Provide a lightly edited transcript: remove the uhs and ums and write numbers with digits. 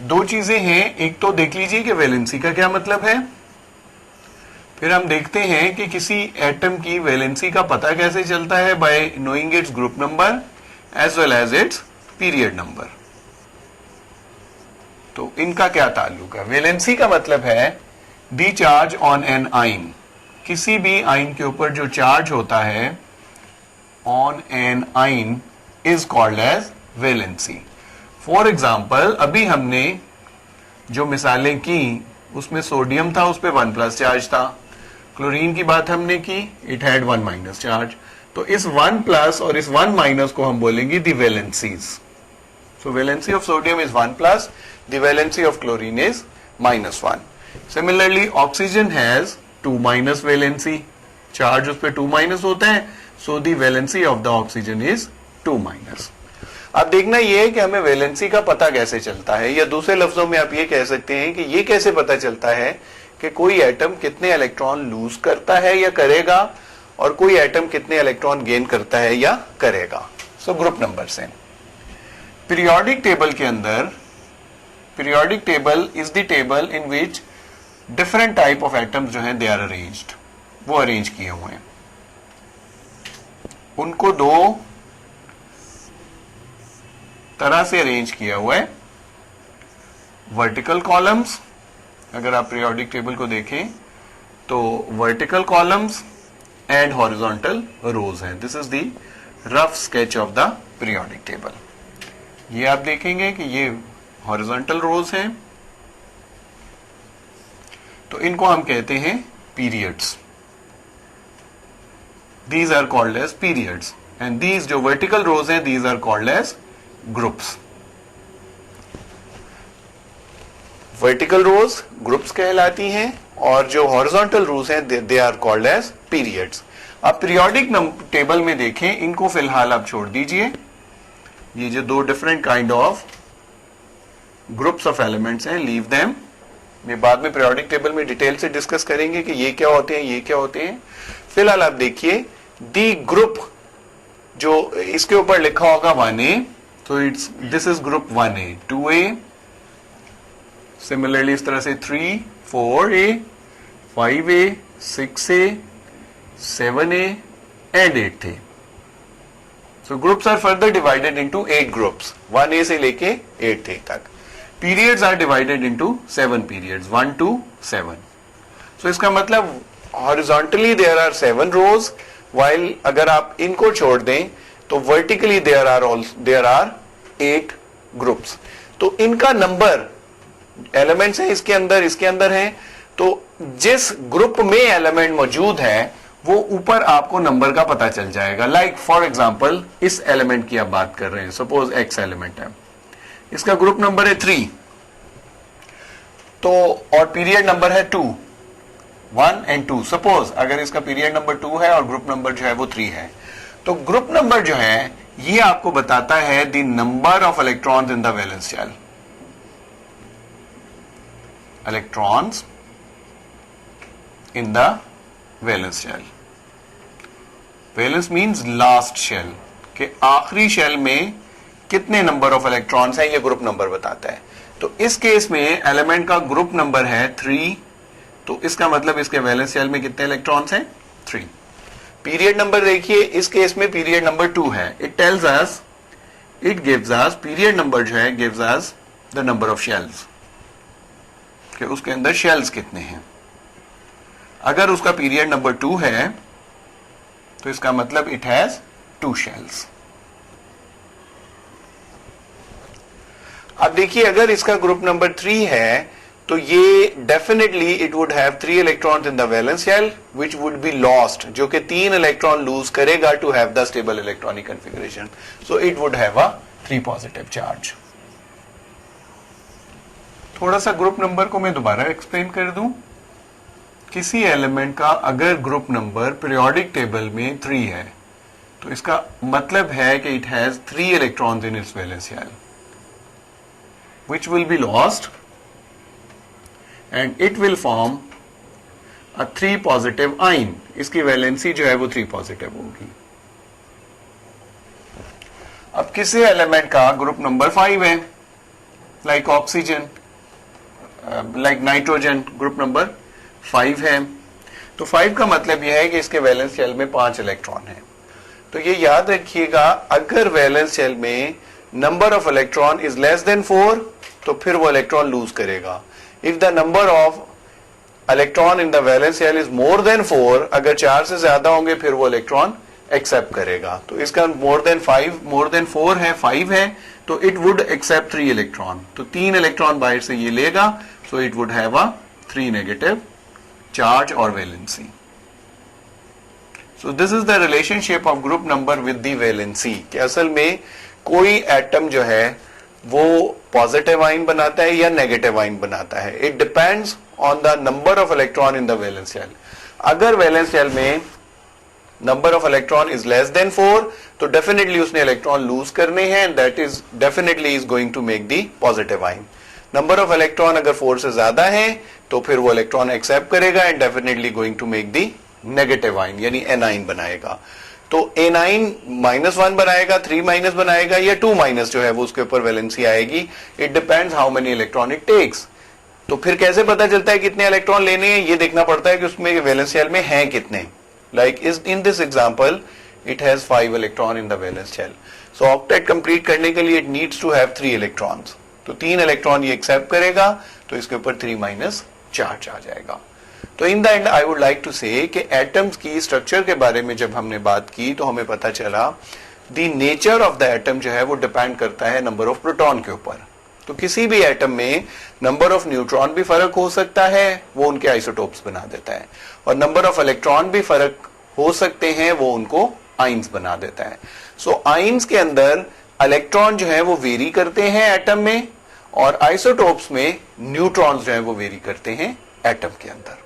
दो चीजें हैं, एक तो देख लीजिए कि वैलेंसी का क्या मतलब है, फिर हम देखते हैं कि किसी एटम की वैलेंसी का पता कैसे चलता है by knowing its group number as well as its period number. तो इनका क्या ताल्लुक है? वैलेंसी का मतलब है दी चार्ज ऑन एन आइन, किसी भी आइन के ऊपर जो चार्ज होता है on an ion is called as valency. For example अभी हमने जो मिसालें की उसमें सोडियम था, उस पर 1+ चार्ज था। क्लोरीन की बात हमने की, इट हैड 1- चार्ज। तो इस 1+ और इस 1- को हम बोलेंगे the valencies. So valency of sodium is 1+, the valency of chlorine is -1। Similarly oxygen has 2- valency, charge उस पर 2- होता है, so the valency of the oxygen is 2-। अब देखना यह है कि हमें वैलेंसी का पता कैसे चलता है, या दूसरे लफ्जों में आप ये कह सकते हैं कि ये कैसे पता चलता है कि कोई एटम कितने इलेक्ट्रॉन लूज करता है या करेगा, और कोई एटम कितने इलेक्ट्रॉन गेन करता है या करेगा। सो ग्रुप नंबर से पीरियोडिक टेबल के अंदर, periodic table is the table in which different type of atoms जो हैं दे आर अरेंज्ड, वो अरेंज किए हुए हैं। उनको दो तरह से अरेंज किया हुआ है, वर्टिकल कॉलम्स, अगर आप पीरियोडिक टेबल को देखें तो vertical columns and horizontal rows हैं। This is the rough sketch of the periodic table. ये आप देखेंगे कि ये हॉरिजॉन्टल रोज हैं, तो इनको हम कहते हैं periods. These are called as periods, and these जो वर्टिकल रोज हैं these are called as groups. Vertical rows groups कहलाती हैं, और जो हॉरिजॉन्टल रोज हैं they are called as periods. अब पीरियोडिक टेबल में देखें, इनको फिलहाल आप छोड़ दीजिए, ये जो दो different kind of groups of elements हैं, लीव देम। मैं बाद में पीरियोडिक टेबल में डिटेल से डिस्कस करेंगे कि ये क्या होते हैं, ये क्या होते हैं। फिलहाल आप देखिए दी ग्रुप, जो इसके ऊपर लिखा होगा 1A, तो it's this is group 1A, 2A, similarly इस तरह से 3, 4A, 5A, 6A, 7A and 8A। So groups are further divided into 8 groups, 1A से लेके 8A तक। Periods are divided into 7 periods, 1 to 7। So इसका मतलब horizontally there are 7 rows, while अगर आप इनको छोड़ दें तो वर्टिकली देयर आर 8 ग्रुप्स। तो इनका नंबर, एलिमेंट्स हैं इसके अंदर हैं, तो जिस ग्रुप में एलिमेंट मौजूद है वो ऊपर आपको नंबर का पता चल जाएगा। लाइक फॉर एग्जांपल इस एलिमेंट की आप बात कर रहे हैं, सपोज एक्स एलिमेंट है, इसका ग्रुप नंबर है 3, तो और पीरियड नंबर है 2, 1 and 2। सपोज अगर इसका पीरियड नंबर 2 है और ग्रुप नंबर जो है वो 3 है, तो ग्रुप नंबर जो है ये आपको बताता है the number of electrons in the valence shell. Electrons in the valence shell, valence means last shell, के आखिरी शेल में कितने नंबर ऑफ इलेक्ट्रॉन्स हैं, ये ग्रुप नंबर बताता है। तो इस केस में एलिमेंट का ग्रुप नंबर है 3, तो इसका मतलब इसके वैलेंस शेल में कितने इलेक्ट्रॉन्स हैं, 3। पीरियड नंबर देखिए, इस केस में पीरियड नंबर 2 है। It tells us, it gives us, period number जो है gives us the number of shells, कि उसके अंदर शेल्स कितने हैं। अगर उसका पीरियड नंबर 2 है तो इसका मतलब इट हैज 2 शेल्स। अब देखिए अगर इसका ग्रुप नंबर 3 है तो ये definitely it would have 3 electrons in the valence shell which would be lost, जो कि 3 इलेक्ट्रॉन लूज करेगा to have the stable electronic configuration. So it would have a 3 positive charge. थोड़ा सा ग्रुप नंबर को मैं दोबारा एक्सप्लेन कर दूं। किसी एलिमेंट का अगर ग्रुप नंबर पीरियोडिक टेबल में 3 है तो इसका मतलब है कि it has 3 electrons in its valence shell which will be lost and it will form a 3 positive ion। इसकी वैलेंसी जो है वो 3 पॉजिटिव होगी। अब किसी एलिमेंट का ग्रुप नंबर 5 है, like oxygen, like nitrogen, group number 5 है। तो 5 का मतलब यह है कि इसके वैलेंस शेल में 5 इलेक्ट्रॉन है। तो ये याद रखिएगा, अगर वैलेंस शेल में number of electron is less than 4 तो फिर वो इलेक्ट्रॉन लूज करेगा। If the number of electron in the valence shell is more than 4, अगर 4 से ज्यादा होंगे फिर वो इलेक्ट्रॉन एक्सेप्ट करेगा। तो इसका मोर देन 4 है, 5 है, तो इट वुड एक्सेप्ट 3 इलेक्ट्रॉन। तो 3 इलेक्ट्रॉन बाहर से ये लेगा, so it would have a 3 negative charge और valency. So this is the relationship of group number with the valency, कि असल में कोई एटम जो है वो पॉजिटिव आयन बनाता है या नेगेटिव आयन बनाता है। It depends on the number of electron in the valence shell. अगर वैलेंस शेल में number of electron is less than 4 तो डेफिनेटली उसने इलेक्ट्रॉन लूज करने हैं, that is definitely is going to make the positive ion. Number of electron अगर 4 से ज्यादा है तो फिर वो इलेक्ट्रॉन एक्सेप्ट करेगा and definitely going to make the negative ion, यानी एनाइन बनाएगा। तो एनाइन -1 बनाएगा, 3- बनाएगा, या 2- जो है वो उसके ऊपर वैलेंसी आएगी। It depends how many electron it takes. तो फिर कैसे पता चलता है कितने इलेक्ट्रॉन लेने हैं, ये देखना पड़ता है कि उसमें वैलेंस शेल में हैं कितने। Like in this example it has 5 electron in the valence shell. So octet complete करने के लिए it needs to have 3 electrons. तो 3 इलेक्ट्रॉन ये एक्सेप्ट करेगा, तो इसके ऊपर 3- चार्ज आ जाएगा। तो in the end I would like to say कि एटम्स की स्ट्रक्चर के बारे में जब हमने बात की तो हमें पता चला the nature of the atom जो है वो डिपेंड करता है नंबर ऑफ प्रोटॉन के ऊपर। तो किसी भी एटम में नंबर ऑफ न्यूट्रॉन भी फर्क हो सकता है, वो उनके आइसोटोप्स बना देता है, और नंबर ऑफ इलेक्ट्रॉन भी फर्क हो सकते हैं, वो उनको आइंस बना देता है। सो आइंस के अंदर इलेक्ट्रॉन जो है वो वेरी करते हैं एटम में, और आइसोटोप्स में न्यूट्रॉन्स जो है वो वेरी करते हैं एटम के अंदर।